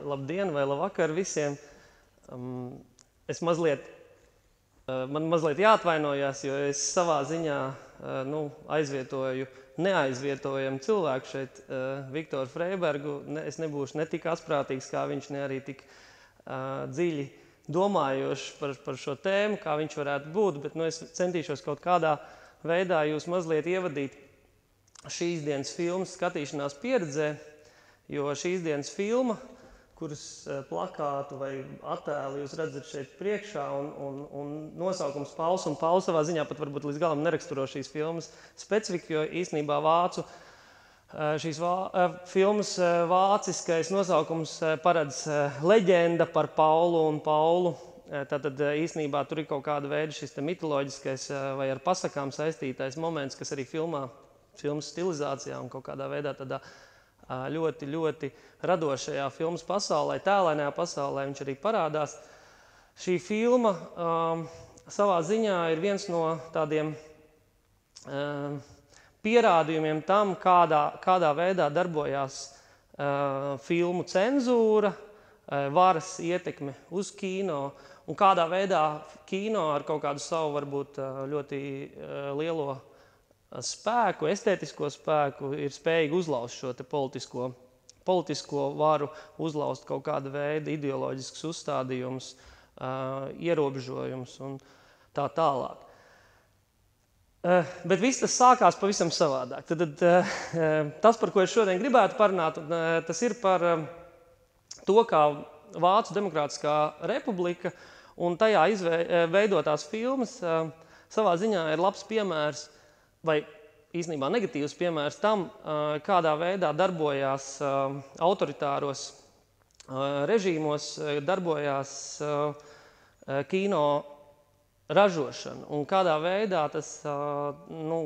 labdien vai labvakar visiem. Man mazliet jāatvainojas, jo es savā ziņā aizvietoju neaizvietojamu cilvēku šeit, Viktoru Freibergu. Es nebūšu ne tik asprātīgs kā viņš, ne arī tik dziļi domājošs par šo tēmu, kā viņš varētu būt, bet es centīšos kaut kādā veidā jūs mazliet ievadīt šīs dienas filmas skatīšanās pieredzē, jo šīs dienas filma, kuras plakātu vai attēlu jūs redzat šeit priekšā, un nosaukums Pauls, un Pauls savā ziņā pat varbūt līdz galam neraksturo šīs filmas specifiku, jo īstenībā šīs filmas vāciskais nosaukums paredz leģenda par Paulu un Paulu. Tātad īstenībā tur ir kaut kāda veida šis mitoloģiskais vai ar pasakām saistītais moments, kas arī filmas stilizācijā un kaut kādā veidā tādā ļoti, ļoti radošajā filmas pasaulē, tēlainajā pasaulē viņš arī parādās. Šī filma savā ziņā ir viens no tādiem pierādījumiem tam, kādā veidā darbojās filmu cenzūra, varas ietekme uz kino, un kādā veidā kino ar kaut kādu savu varbūt ļoti lielo spēku, estētisko spēku ir spējīgi uzlaust šo te politisko varu, uzlaust kaut kāda veida ideoloģiskus uzstādījumus, ierobežojumus un tā tālāk. Bet viss tas sākās pavisam savādāk. Tad tas, par ko es šodien gribētu parunāt, tas ir par to, kā Vācu Demokrātiskā republika un tajā veidotās filmas savā ziņā ir labs piemērs vai īstenībā negatīvs piemērs tam, kādā veidā darbojās autoritāros režīmos, darbojās kino ražošana un kādā veidā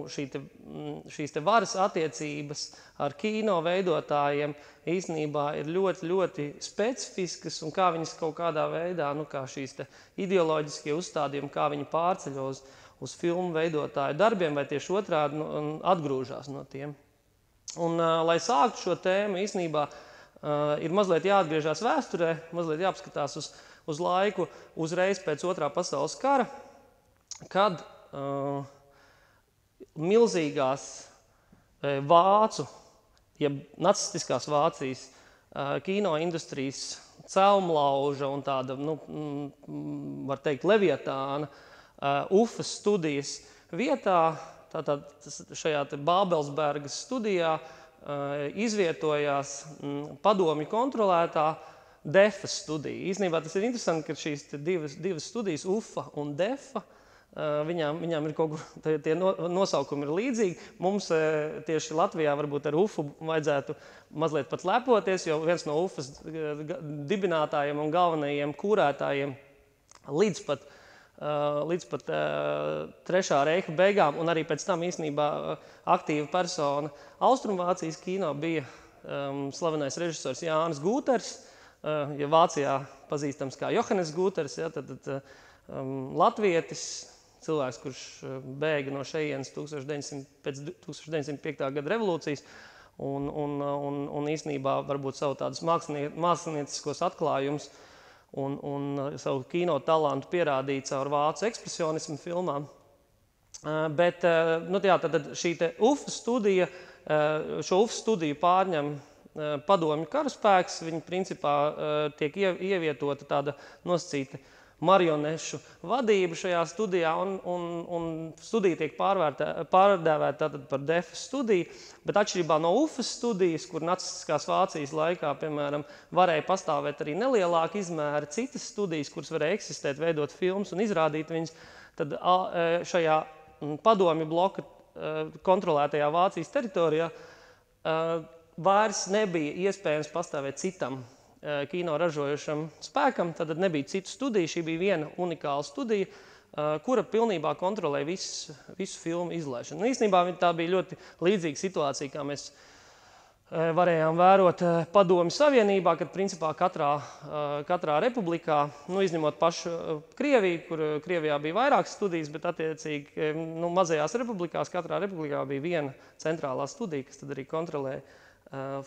šīs te varas attiecības ar kino veidotājiem īstenībā ir ļoti, ļoti specifiskas un kā viņas kaut kādā veidā, kā šīs te ideoloģiskie uzstādījumi, kā viņi pārceļ uz filmu veidotāju darbiem, vai tieši otrādi atgrūžās no tiem. Un, lai sāktu šo tēmu, īstenībā ir mazliet jāatgriežās vēsturē, mazliet jāapskatās uz laiku uzreiz pēc Otrā pasaules kara, kad milzīgās vācu, jeb nacistiskās Vācijas kino industrijas celmlauža un tāda, var teikt, leviatāna, UFAS studijas vietā, tātad šajā te Bābelsbergas studijā izvietojās padomju kontrolētā DEFA studija. Īstenībā tas ir interesanti, ka šīs divas studijas, UFA un DEFA, viņām ir kaut kur, tie nosaukumi ir līdzīgi. Mums tieši Latvijā varbūt ar UFU vajadzētu mazliet pat lepoties, jo viens no UFAS dibinātājiem un galvenajiem kūrētājiem līdz pat Trešā reiha beigām, un arī pēc tam īstenībā aktīva persona Austrumvācijas kino bija slavenais režisors Jānis Gūters, ja Vācijā pazīstams kā Johannes Gūters, tad latvietis, cilvēks, kurš bēga no šejienes pēc 1905. Gada revolūcijas, un īstenībā varbūt savu tādus mākslinieciskos atklājumus un savu kino talantu pierādīja caur vācu ekspresionismu filmām. Bet tad šī te UFA studija, šo UFA studiju pārņem padomju karaspēks, viņi principā tiek ievietota tāda nosacīta marionešu vadība šajā studijā, un studija tiek pārdēvēta par DEFA studiju, bet atšķirībā no UFAS studijas, kur nacistiskās Vācijas laikā, piemēram, varēja pastāvēt arī nelielāka izmēra citas studijas, kuras varēja eksistēt, veidot filmas un izrādīt viņas, tad šajā padomju bloka kontrolētajā Vācijas teritorijā vairs nebija iespējams pastāvēt citam kino ražojošam spēkam, tad nebija citu studiju, šī bija viena unikāla studija, kura pilnībā kontrolēja visu filmu izlaišanu. Īstenībā tā bija ļoti līdzīga situācija, kā mēs varējām vērot Padomju Savienībā, kad principā katrā republikā, izņemot pašu Krieviju, kur Krievijā bija vairākas studijas, bet attiecīgi mazajās republikās, katrā republikā bija viena centrālā studija, kas tad arī kontrolēja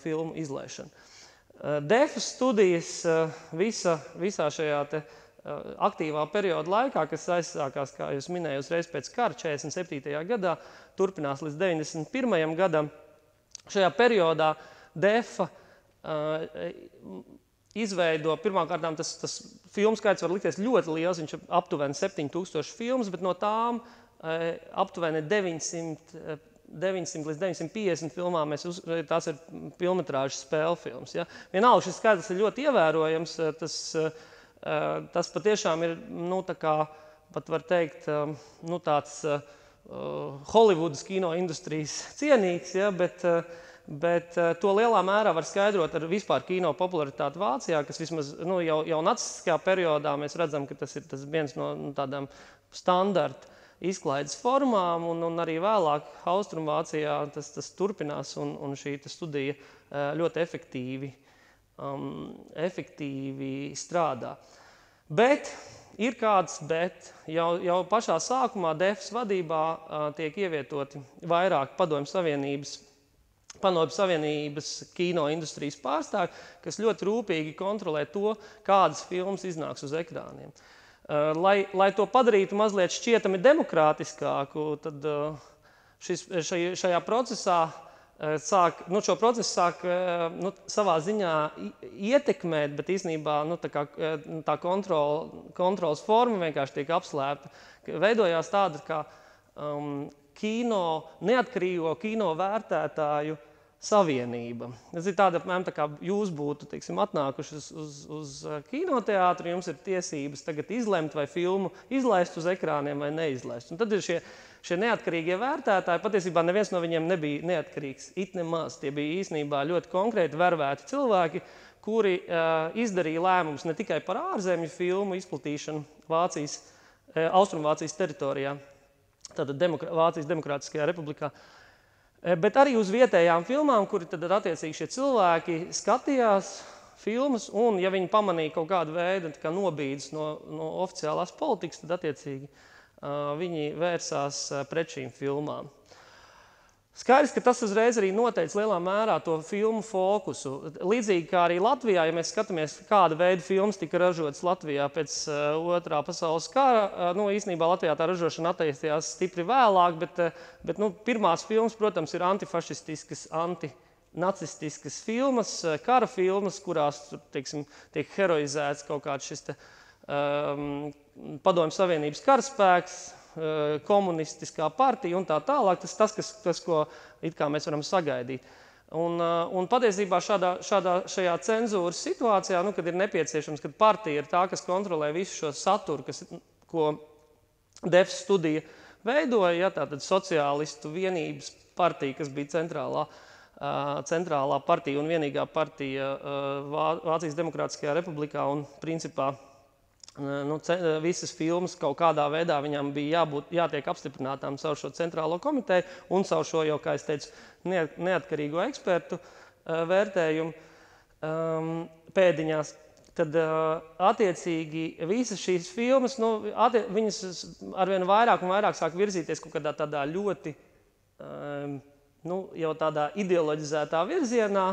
filmu izlaišanu. DEFA studijas visā šajā aktīvā perioda laikā, kas aizsākās, kā jūs minēju, uzreiz pēc kara 47. gadā, turpinās līdz 91. gadam. Šajā periodā DEFA izveido, pirmkārtām tas filmu skaits var likties ļoti liels, viņš ir aptuveni 7000 filmas, bet no tām aptuveni 900 līdz 950 filmām tās ir filmetrāžas spēļu filmas. Ja? Vienalga šis skaitlis ir ļoti ievērojams, tas patiešām ir, tā kā, pat var teikt, tāds Hollywoodas kino industrijas cienīgs, ja? Bet to lielā mērā var skaidrot ar vispār kino popularitāti Vācijā, kas vismaz jau nacistiskajā periodā mēs redzam, ka tas ir viens no tādām standarta izklaides formām, un arī vēlāk Austrumvācijā tas turpinās, un šī studija ļoti efektīvi strādā. Bet ir kāds bet. Jau pašā sākumā DEFAs vadībā tiek ievietoti vairāk Padomju Savienības kino industrijas pārstāvji, kas ļoti rūpīgi kontrolē to, kādas filmas iznāks uz ekrāniem. Lai to padarītu mazliet šķietami demokrātiskāku, tad šajā procesā šo procesu sāk savā ziņā ietekmēt, bet īstenībā tā kontrolas forma vienkārši tiek apslēpta. Veidojās tāda kā neatkarīgo kino vērtētāju savienība. Tas ir tāda, apmēram, tā kā jūs būtu, atnākuši uz kinoteātru, jums ir tiesības tagad izlemt, vai filmu izlaist uz ekrāniem vai neizlaist. Un tad ir šie neatkarīgie vērtētāji, patiesībā neviens no viņiem nebija neatkarīgs, it nemaz. Tie bija īstenībā ļoti konkrēti vervēti cilvēki, kuri izdarīja lēmumus ne tikai par ārzemju filmu izplatīšanu Austrumvācijas teritorijā, tātad Vācijas Demokrātiskajā republikā, bet arī uz vietējām filmām, kuri tad attiecīgi šie cilvēki skatījās filmas, un ja viņi pamanīja kaut kādu veidu nobīdes no oficiālās politikas, tad attiecīgi viņi vērsās pret šīm filmām. Skaidrs, ka tas uzreiz arī noteica lielā mērā to filmu fokusu. Līdzīgi kā arī Latvijā, ja mēs skatāmies, kāda veida filmas tika ražotas Latvijā pēc Otrā pasaules kara, īstenībā Latvijā tā ražošana attīstījās stipri vēlāk, bet pirmās filmas, protams, ir antifašistiskas, antinacistiskas filmas, kara filmas, kurās, tiek heroizēts kaut kāds šis Padomju Savienības karaspēks, komunistiskā partija un tā tālāk, tas ko it kā mēs varam sagaidīt. Un patiesībā šajā cenzūras situācijā, kad ir nepieciešams, kad partija ir tā, kas kontrolē visu šo saturu, ko DEFA studija veidoja, tātad sociālistu vienības partija, kas bija centrālā partija un vienīgā partija Vācijas Demokrātiskajā republikā, un principā visas filmas kaut kādā veidā viņām bija jātiek apstiprinātām caur šo centrālo komiteju un caur šo, jau, kā es teicu, neatkarīgo ekspertu vērtējumu pēdiņās. Tad attiecīgi visas šīs filmas, viņas arvien vairāk un vairāk sāk virzīties kaut kādā tādā ļoti jau tādā ideoloģizētā virzienā,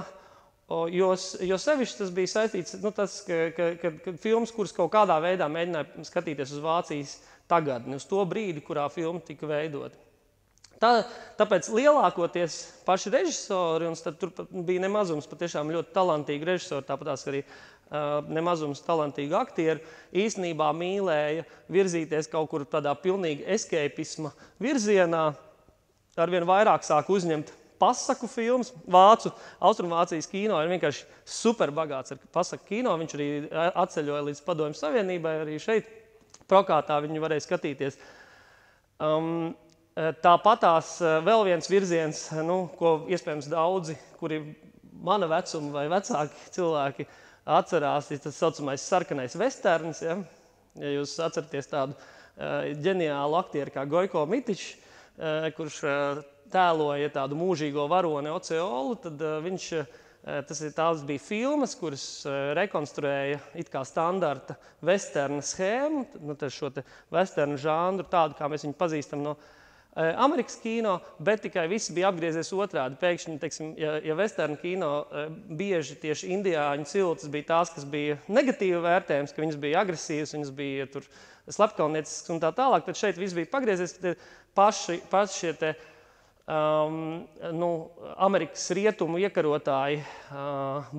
jo sevišķi tas bija saistīts, ka filmas, kuras kaut kādā veidā mēģināja skatīties uz Vācijas tagadni, uz to brīdi, kurā filma tika veidota. Tāpēc lielākoties paši režisori, un tad tur bija nemazums patiešām ļoti talantīgi režisori, tāpatās arī nemazums talantīgu aktieru, īstenībā mīlēja virzīties kaut kur tādā pilnīgi escapisma virzienā, arvien vairāk sāk uzņemt pasaku filmas. Austrumvācijas kino ir vienkārši superbagāts ar pasaku kino. Viņš arī atceļoja līdz Padomju Savienībai, arī šeit prokātā viņu varēja skatīties. Tāpatās vēl viens virziens, ko iespējams daudzi, kuri mana vecuma vai vecāki cilvēki atcerās, ir tas saucamais sarkanais vesterns. Ja jūs atceraties tādu ģeniālu aktieru kā Gojko Mitičs, kurš tēloja tādu mūžīgo varoni Oceolu, tad tās bija filmas, kuras rekonstruēja it kā standarta westerna schēmu, šo te westerna žanru, tādu, kā mēs viņu pazīstam no Amerikas kino, bet tikai viss bija apgriezies otrādi. Pēkšņi, teiksim, ja western kino bieži tieši indiāņu ciltis bija tās, kas bija negatīvi vērtējums, ka viņas bija agresīvas, viņas bija tur slepkavniecisks un tā tālāk, tad šeit viss bija pagriezies, paši šie te Amerikas rietumu iekarotāji,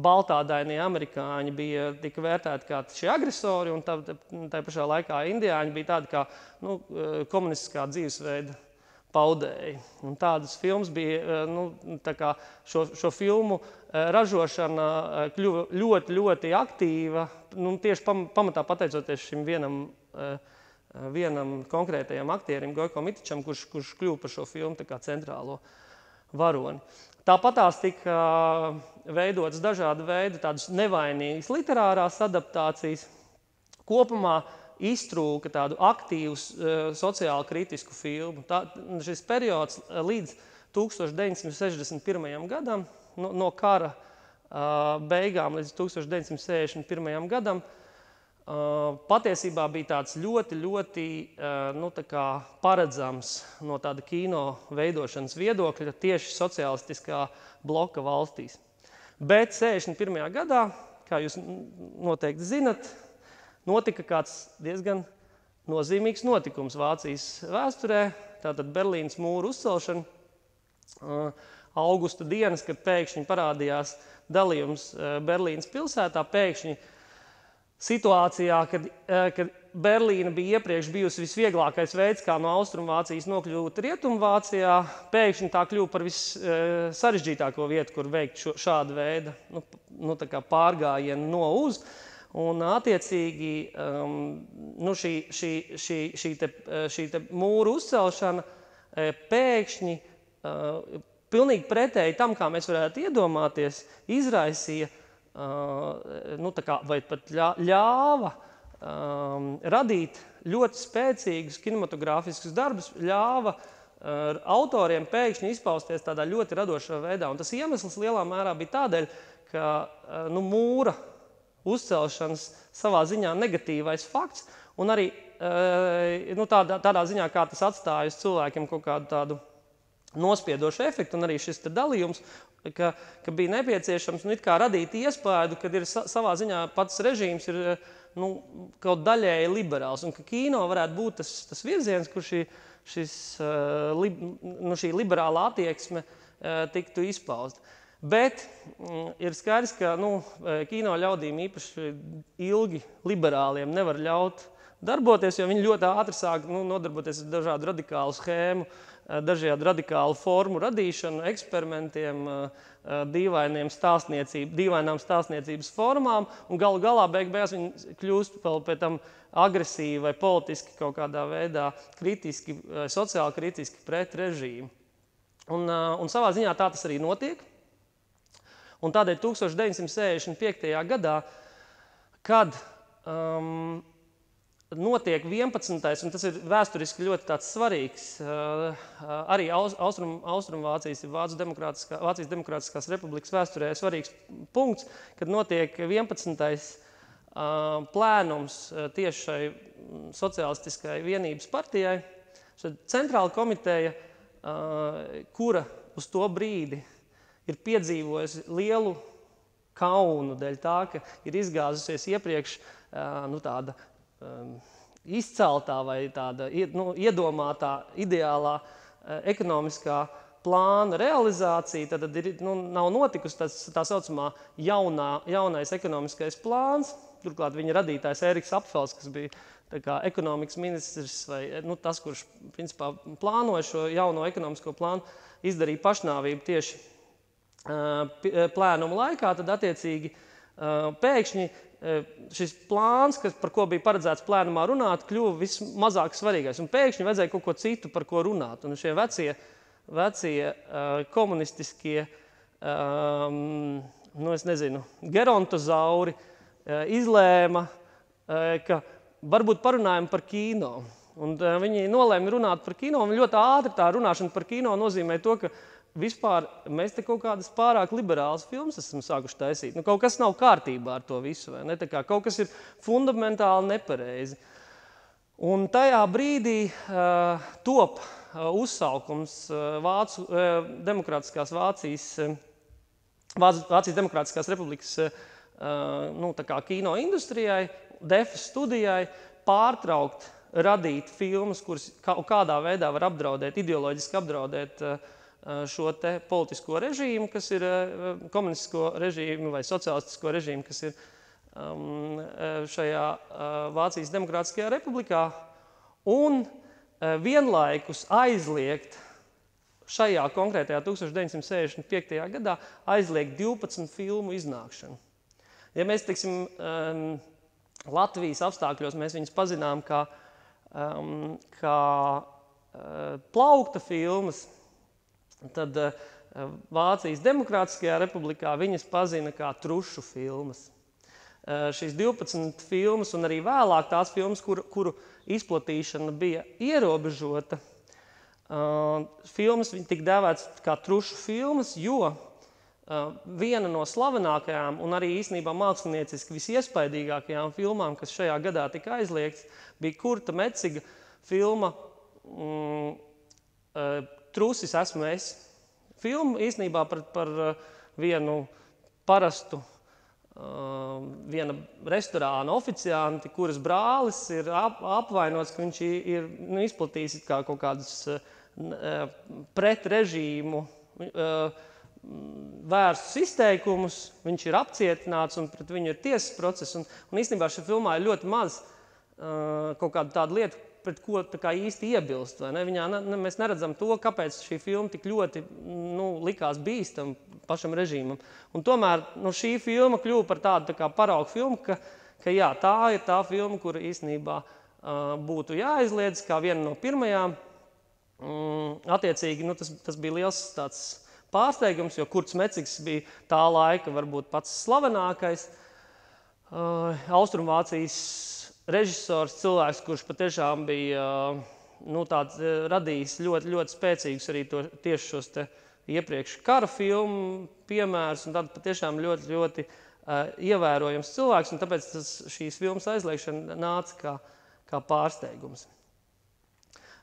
baltādainie amerikāņi tika vērtēti kā šie agresori, un tā pašā laikā indiāņi bija tādi kā komunistiskā dzīvesveida paudēji. Un tādas filmas bija, tā kā šo filmu ražošana kļuva ļoti, ļoti aktīva, tieši pamatā pateicoties šim vienam konkrētajam aktierim, Gojko Mitičam, kurš kļuva par šo filmu tā kā centrālo varoni. Tāpatās tika veidotas dažādi veidi tādas nevainīgas literārās adaptācijas. Kopumā iztrūka tādu aktīvu sociāli kritisku filmu. Šis periods līdz 1961. gadam, no kara beigām līdz 1961. gadam, patiesībā bija tāds ļoti, ļoti tā kā paredzams no tāda kino veidošanas viedokļa tieši sociālistiskā bloka valstīs. Bet 61. gadā, kā jūs noteikti zinat, notika kāds diezgan nozīmīgs notikums Vācijas vēsturē, tātad Berlīnas mūra uzcelšana, augusta dienas, kad pēkšņi parādījās dalījums Berlīnas pilsētā, pēkšņi situācijā, kad Berlīna bija iepriekš bijusi visvieglākais veids, kā no Austrumvācijas nokļūt Rietumvācijā, pēkšņi tā kļuva par vissarežģītāko vietu, kur veikt šādu veidu tā kā pārgājienu no uz. Un attiecīgi šī te mūra uzcelšana pēkšņi pilnīgi pretēji tam, kā mēs varētu iedomāties, izraisīja vai pat ļāva radīt ļoti spēcīgus kinematogrāfiskus darbus, ļāva autoriem pēkšņi izpausties tādā ļoti radošā veidā. Un tas iemesls lielā mērā bija tādēļ, ka mūra uzcelšanas savā ziņā negatīvais fakts, un arī tādā ziņā, kā tas atstāja uz cilvēkiem kaut kādu tādu nospiedošu efektu, un arī šis dalījums, ka bija nepieciešams it kā radīt iespēju, kad ir savā ziņā pats režīms ir kaut daļēji liberāls, un ka kino varētu būt tas virziens, kur šī liberālā attieksme tiktu izpausta. Bet ir skaidrs, ka kino ļaudīm īpaši ilgi liberāliem nevar ļaut darboties, jo viņi ļoti ātri sāk nodarboties ar dažādu radikālu schēmu, dažādu radikālu formu radīšanu, eksperimentiem, dīvainām stāstniecības formām, un galu galā beigās viņi kļūst vēl pēc tam agresīvi vai politiski kaut kādā veidā kritiski, sociāli kritiski pret režīmu. Un savā ziņā tā tas arī notiek. Un tādēļ 1965. gadā, kad notiek 11. un tas ir vēsturiski ļoti tāds svarīgs, arī Austrumvācijas, Vācijas Demokrātiskās republikas vēsturē svarīgs punkts, kad notiek 11. plēnums tieši šai sociālistiskai vienības partijai, centrāla komiteja, kura uz to brīdi ir piedzīvojusi lielu kaunu dēļ tā, ka ir izgāzusies iepriekš tāda izceltā vai tāda iedomātā ideālā ekonomiskā plāna realizācija, tad nav notikusi tā saucamā jaunais ekonomiskais plāns. Turklāt viņa radītājs Ēriks Apfels, kas bija tā kā ekonomikas ministrs vai tas, kurš principā plānoja šo jauno ekonomisko plānu, izdarīja pašnāvību tieši plēnuma laikā, tad attiecīgi pēkšņi šis plāns, par ko bija paredzēts plēnumā runāt, kļuva vismazāk svarīgais. Un pēkšņi vajadzēja kaut ko citu, par ko runāt. Un šie vecie komunistiskie, gerontozauri izlēma, ka varbūt parunājam par kino. Un viņi nolēma runāt par kino, un ļoti ātri tā runāšana par kino nozīmē to, ka vispār mēs te kaut kādas pārāk liberālas filmas esam sākuši taisīt. Kaut kas nav kārtībā ar to visu, vai ne? Tā kā kaut kas ir fundamentāli nepareizi. Un tajā brīdī top uzsaukums Vācijas Demokrātiskās Republikas kino industrijai, DEFA studijai pārtraukt radīt filmas, kuras kādā veidā var ideoloģiski apdraudēt šo te politisko režīmu, kas ir komunistisko režīmu vai sociālistisko režīmu, kas ir šajā Vācijas Demokrātiskajā Republikā, un vienlaikus aizliegt šajā konkrētajā 1965. Gadā aizliegt 12 filmu iznākšanu. Ja mēs, teiksim, Latvijas apstākļos mēs viņus pazinām kā plaukta filmas, tad Vācijas Demokrātiskajā Republikā viņas pazina kā trušu filmas. Šīs 12 filmas un arī vēlāk tās filmas, kuru izplatīšana bija ierobežota, filmas tika dēvētas kā trušu filmas, jo viena no slavenākajām un arī īstenībā mākslinieciski visiespaidīgākajām filmām, kas šajā gadā tika aizliegts, bija Kurta Meciga filma Trusis esmu es. Filma īstenībā par vienu parastu viena restorāna oficianti, kuras brālis ir apvainots, ka viņš ir izplatījis kā kaut kādus pret režīmu vērstus izteikumus, viņš ir apcietināts un pret viņu ir tiesas process. Un īstenībā šajā filmā ir ļoti maz kaut kāda tāda lieta, pret ko tā kā īsti iebilst. Vai ne? Mēs neredzam to, kāpēc šī filma tik ļoti likās bīstam pašam režīmam. Un tomēr šī filma kļuva par tādu paraugu filmu, ka jā, tā ir tā filma, kura īstenībā būtu jāizliedz kā viena no pirmajām. Attiecīgi, tas bija liels tāds pārsteigums, jo Kurts Mecigs bija tā laika varbūt pats slavenākais Austrumvācijas režisors, cilvēks, kurš patiešām bija radījis ļoti, ļoti spēcīgus arī tieši šos te iepriekš kara filmu piemērus, un tad patiešām ļoti, ļoti ievērojams cilvēks, un tāpēc šīs filmas aizliegšana nāca kā pārsteigums.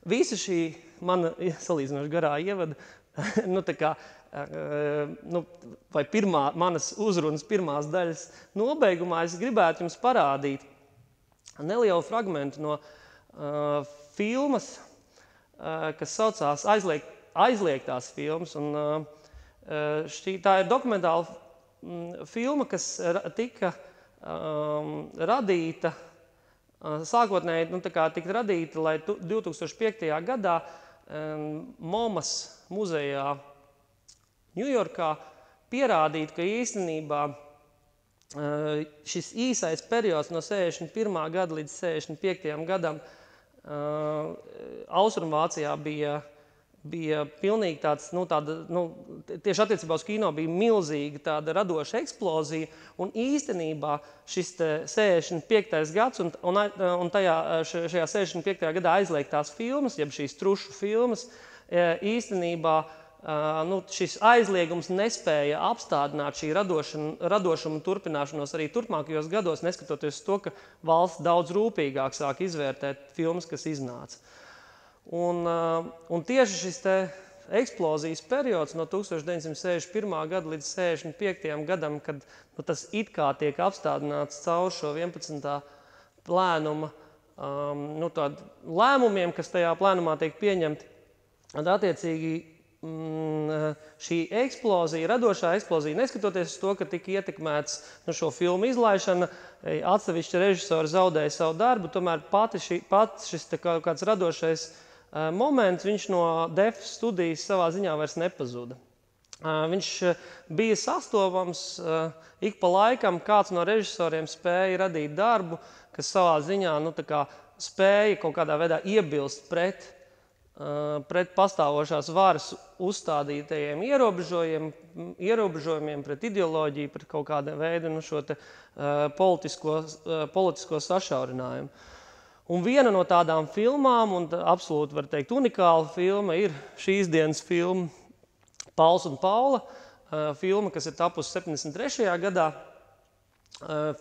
Visa šī mana salīdzinoši garā ievada, vai manas uzrunas pirmās daļas nobeigumā, es gribētu jums parādīt nelielu fragmentu no filmas, kas saucās Aizliegtās filmas. Tā ir dokumentāla filma, kas tika radīta, sākotnēji tika radīta, lai 2005. Gadā MoMAs muzejā Ņujorkā pierādītu, ka īstenībā šis īsais periods no 61. gada līdz 65. gadam Austrumvācijā bija pilnīgi tieši attiecībā uz kino bija milzīga tāda radoša eksplozija, un īstenībā šis 65. gads un šajā 65. gadā aizliegtās filmas, jeb šīs trušu filmas, īstenībā šis aizliegums nespēja apstādināt šī radošuma turpināšanos arī turpmākajos gados, neskatoties to, ka valsts daudz rūpīgāk sāk izvērtēt filmas, kas iznāca. Un tieši šis te eksplozijas periods no 1961. gada līdz 65. gadam, kad tas it kā tiek apstādināts caur šo 11. plēnuma lēmumiem, kas tajā plēnumā tiek pieņemti, tad attiecīgi šī eksplozija, radošā eksplozija, neskatoties uz to, ka tika ietekmēts šo filmu izlaišana, atsevišķi režisori zaudēja savu darbu, tomēr pats šis kāds radošais moments, viņš no DEFA studijas savā ziņā vairs nepazuda. Viņš bija sastopams ik pa laikam, kāds no režisoriem spēja radīt darbu, kas savā ziņā spēja kaut kādā veidā iebilst pret pastāvošās varas uzstādītajiem ierobežojumiem, pret ideoloģiju, pret kaut kāda veida šo te politisko sašaurinājumu. Un viena no tādām filmām, un absolūti var teikt unikāla filma, ir šīs dienas filma Pauls un Paula, filma, kas ir tapusi 73. gadā,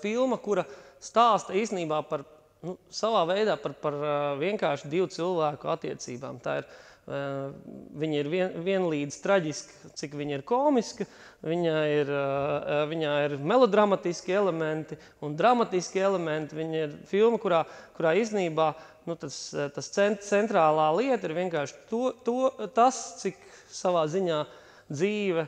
filma, kura stāsta īstenībā par savā veidā par vienkārši divu cilvēku attiecībām. Tā ir Viņa ir vienlīdz traģiska, cik viņa ir komiska, viņā ir melodramatiski elementi un dramatiski elementi. Viņa ir filma, kurā īstenībā tas centrālā lieta ir vienkārši tas, cik savā ziņā dzīve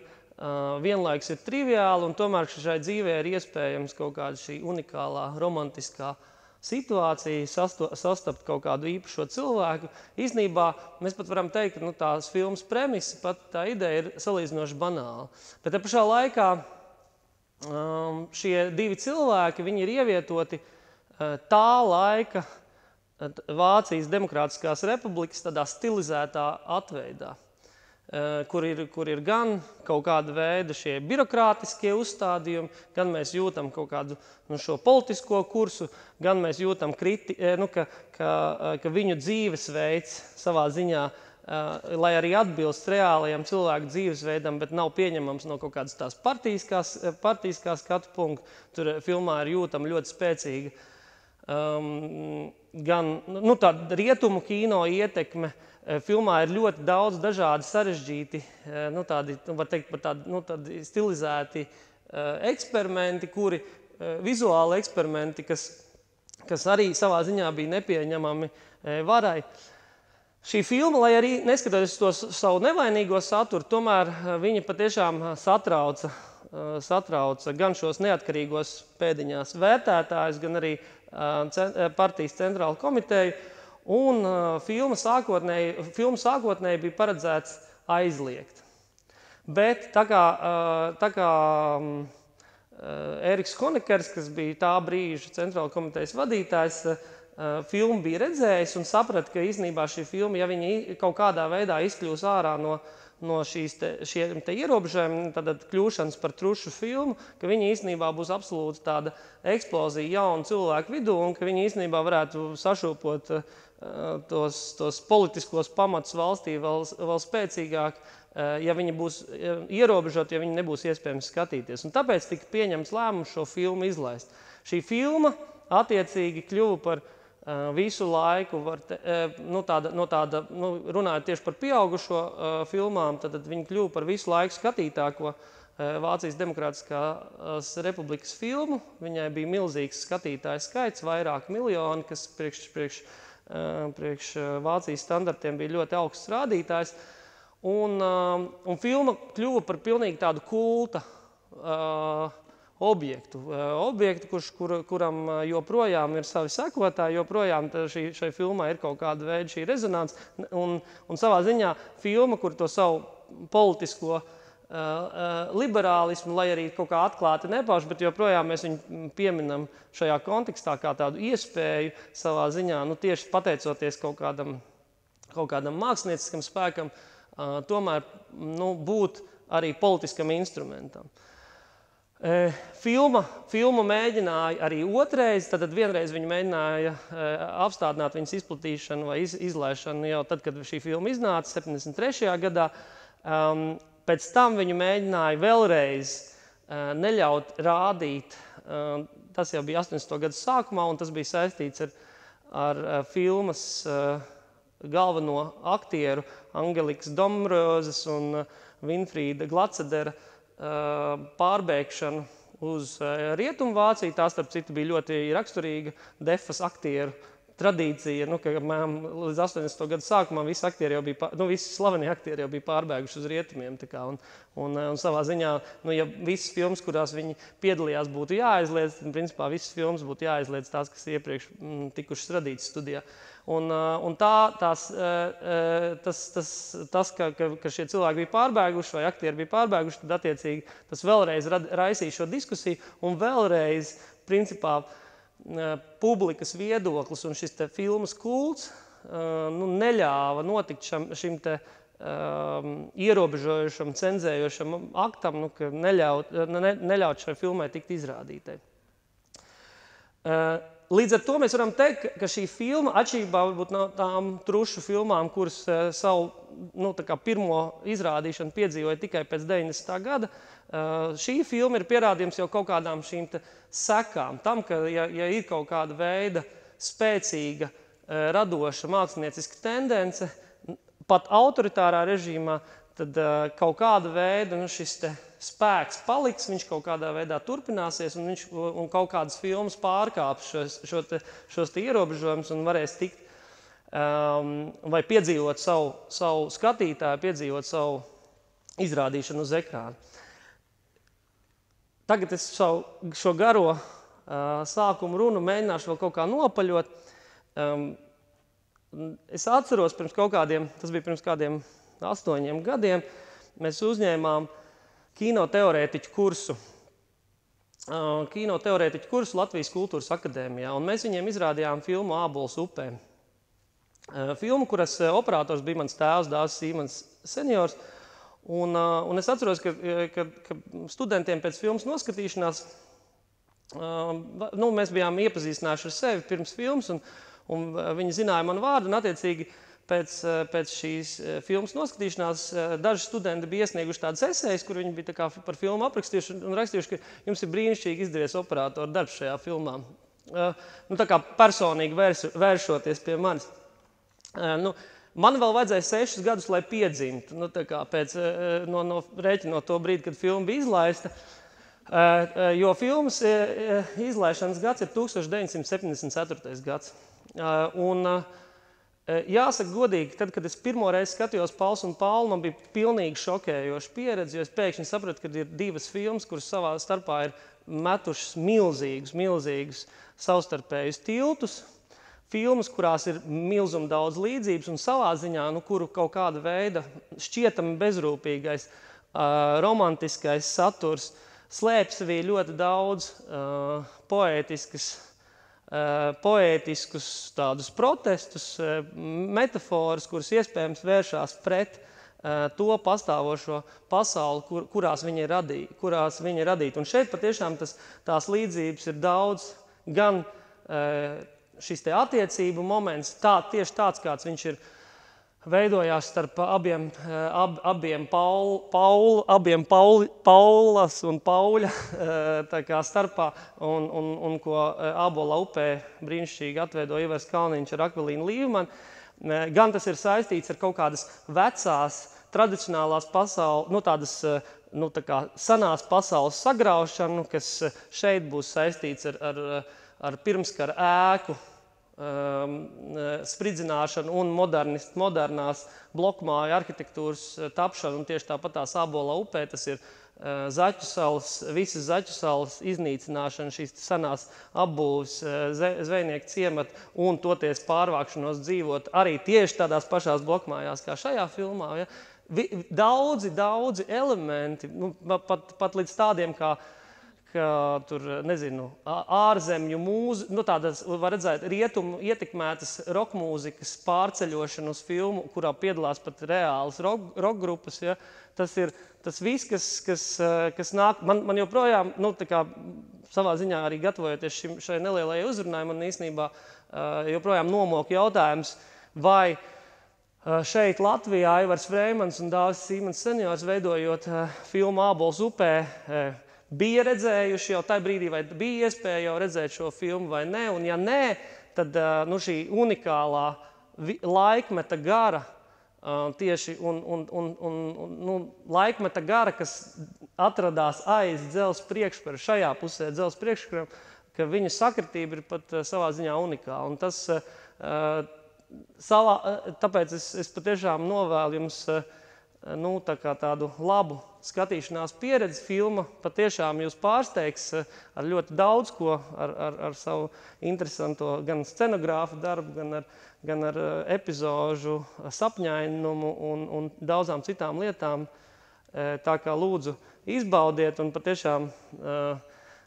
vienlaiks ir triviāla, un tomēr šai dzīvē ir iespējams kaut kāda šī unikālā, romantiskā situācija, sastapt kaut kādu īpašo cilvēku. Īstenībā mēs pat varam teikt, ka tās filmas premisa, pat tā ideja ir salīdzinoši banāla. Bet te pašā laikā šie divi cilvēki, viņi ir ievietoti tā laika Vācijas Demokrātiskās republikas tādā stilizētā atveidā. Kur ir gan kaut kāda veida šie birokrātiskie uzstādījumi, gan mēs jūtam kaut kādu šo politisko kursu, gan mēs jūtam, ka viņu dzīvesveids savā ziņā, lai arī atbilst reālajam cilvēku dzīvesveidam, bet nav pieņemams no kaut kādas tās partiskā skatu punkta. Tur filmā ir jūtama ļoti spēcīga gan tāda rietumu kino ietekme. Filmā ir ļoti daudz dažādi sarežģīti, var teikt par tādi stilizēti eksperimenti, vizuāli eksperimenti, kas arī savā ziņā bija nepieņemami varai. Šī filma, lai arī neskatoties to savu nevainīgo saturu, tomēr viņa patiešām satrauca gan šos neatkarīgos pēdiņās vērtētājus, gan arī partijas centrālu komiteju. Un filmu sākotnēji bija paredzēts aizliegt. Bet tā kā Eriks Honekers, kas bija tā brīža centrāla komitejas vadītājs, filmu bija redzējis un saprata, ka īstenībā šī filma, ja viņa kaut kādā veidā izkļūs ārā no šiem ierobežojumiem, tad kļūšanas par trušu filmu, ka viņa īstenībā būs absolūti tāda eksplozija jaunu cilvēku vidū un ka viņa īstenībā varētu sašūpot tos politiskos pamatus valstī vēl spēcīgāk, ja viņi būs ierobežoti, ja viņi nebūs iespējams skatīties. Un tāpēc tika pieņemts lēmums šo filmu izlaist. Šī filma attiecīgi kļuva par visu laiku, runājot tieši par pieaugušo filmām, tad viņi kļuva par visu laiku skatītāko Vācijas Demokrātiskās republikas filmu. Viņai bija milzīgs skatītāju skaits, vairāk miljoni, kas priekš Vācijas standartiem bija ļoti augsts rādītājs. Un filma kļuva par pilnīgi tādu kulta objektu, kuram joprojām ir savi sekotāji, joprojām šai filmai ir kaut kāda veida šī rezonance. Un savā ziņā filma, kur to savu politisko liberālismu, lai arī kaut kā atklāti nepauž, bet joprojām mēs viņu pieminam šajā kontekstā kā tādu iespēju savā ziņā, tieši pateicoties kaut kādam mākslinieckam spēkam, tomēr būt arī politiskam instrumentam. Filmu mēģināja arī otrais, tad vienreiz viņi mēģināja apstādināt viņas izplatīšanu vai izlaišanu jau tad, kad šī filma iznāca 73. gadā. Pēc tam viņu mēģināja vēlreiz neļaut rādīt, tas jau bija 80. gadu sākumā, un tas bija saistīts ar filmas galveno aktieru Angelikas Domrozes un Vinfrīda Glacedera pārbēgšanu uz Rietumvāciju. Tā, starp citu, bija ļoti raksturīga Defas aktieru tradīcija, ka līdz 80. gadu sākumā visi slavenie aktieri jau bija pārbēguši uz rietumiem. Un savā ziņā, ja visas filmas, kurās viņi piedalījās, būtu jāaizliedz, tad principā visas filmas būtu jāaizliedz tās, kas iepriekš tikušas radītas studijā. Un tas, ka šie cilvēki bija pārbēguši vai aktieri bija pārbēguši, tad attiecīgi tas vēlreiz raisīja šo diskusiju un vēlreiz, principā, publikas viedoklis un šis te filmas kults neļāva notikt šim te ierobežojušam, cenzējošam aktam, ka neļaut šai filmai tikt izrādītai. Līdz ar to mēs varam teikt, ka šī filma, atšķirībā varbūt no tām trušu filmām, kuras savu pirmo izrādīšanu piedzīvoja tikai pēc 90. gada, šī filma ir pierādījums jau kaut kādām šīm sekām. Tam, ka ja ir kaut kāda veida spēcīga, radoša mākslinieciska tendence, pat autoritārā režīmā, tad kaut kāda veida šis te spēks paliks, viņš kaut kādā veidā turpināsies, un kaut kādas filmas pārkāps šos te ierobežojumus un varēs tikt vai piedzīvot savu skatītāju, piedzīvot savu izrādīšanu uz ekrāna. Tagad es šo garo sākumu runu mēģināšu vēl kaut kā nopaļot. Es atceros tas bija pirms kādiem 8 gadiem, mēs uzņēmām kinoteorētiķu kursu. Kinoteorētiķu kursu Latvijas Kultūras akadēmijā, un mēs viņiem izrādījām filmu Ābols upē. Filmu, kuras operators bija mans tēvs, Dāvis Sīmans seniors, un es atceros, ka studentiem pēc filmas noskatīšanās, mēs bijām iepazīstinājuši ar sevi pirms filmas, un viņi zināja manu vārdu, un attiecīgi pēc šīs filmas noskatīšanās daži studenti bija iesnieguši tādas esejas, kur viņi bija tā kā par filmu aprakstījuši un rakstījuši, ka jums ir brīnišķīgi izdevies operatora darbs šajā filmā. Tā kā personīgi vēršoties pie manis. Man vēl vajadzēja 6 gadus, lai piedzimtu, rēķinot to brīdi, kad filma bija izlaista, jo filmas izlaišanas gads ir 1974. gads. Jāsaka godīgi, tad, kad es pirmo reizi skatījos Pauls un Paulu, man bija pilnīgi šokējoša pieredze, jo es pēkšņi sapratu, ka ir 2 filmas, kuras savā starpā ir metušas milzīgus savstarpējus tiltus, filmas, kurās ir milzuma daudz līdzības un savā ziņā, kuru kaut kāda veida šķietami bezrūpīgais, romantiskais saturs slēpj sevī ļoti daudz poētiskus tādus protestus, metaforas, kuras iespējams vēršās pret to pastāvošo pasauli, kurās viņi ir radīti. Un šeit patiešām tās līdzības ir daudz, gan šis te attiecību moments, tieši tāds, kāds viņš ir veidojās starp abiem Paulas un Pauļa starpā, un ko Ābola upē brīnišķīgi atveido Ivars Kalniņš ar Akvilīnu Līvmanu. Gan tas ir saistīts ar kaut kādas vecās, tradicionālās pasaules, sanās pasaules sagraušanu, kas šeit būs saistīts ar pirmskara ēku spridzināšanu un modernās blokmāju arhitektūras tapšanu, un tieši tāpat tās Ābola upē, tas ir visas Zaķu salas iznīcināšana, šīs senās apbūves, zvejnieku ciemata un toties pārvākšanos dzīvot arī tieši tādās pašās blokmājās kā šajā filmā. Ja? Daudzi elementi, pat līdz tādiem kā tur, ārzemju mūzika, tādas, var redzēt, rietumu ietekmētas rokmūzikas pārceļošanu uz filmu, kurā piedalās pat reālas rokgrupas. Ja? Tas viss, kas nāk, man joprojām, savā ziņā arī gatavojoties šai nelielajai uzrunai, man īstenībā joprojām nomok jautājums, vai šeit Latvijā Aivars Freimans un Dāvis Sīmans seniors veidojot filmu Ābols upē, bija redzējuši jau tajā brīdī, vai bija iespēja jau redzēt šo filmu vai nē, un ja nē, tad šī unikālā laikmeta gara, tieši laikmeta gara, kas atradās aiz dzelzs priekškara, šajā pusē dzelzs priekškaram, ka viņa sakritība ir pat savā ziņā unikāla. Un tas, tāpēc es patiešām novēlu jums tādu labu skatīšanās pieredzi. Filma patiešām jūs pārsteigs ar ļoti daudz ko, ar savu interesanto gan scenogrāfu darbu, gan ar epizožu sapņainumu un daudzām citām lietām. Tā kā lūdzu izbaudiet un patiešām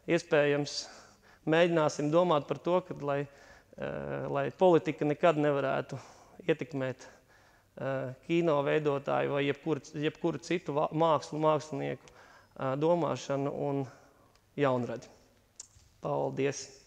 iespējams mēģināsim domāt par to, ka, lai politika nekad nevarētu ietekmēt kino veidotāju vai jebkuru citu mākslinieku domāšanu un jaunradi. Paldies!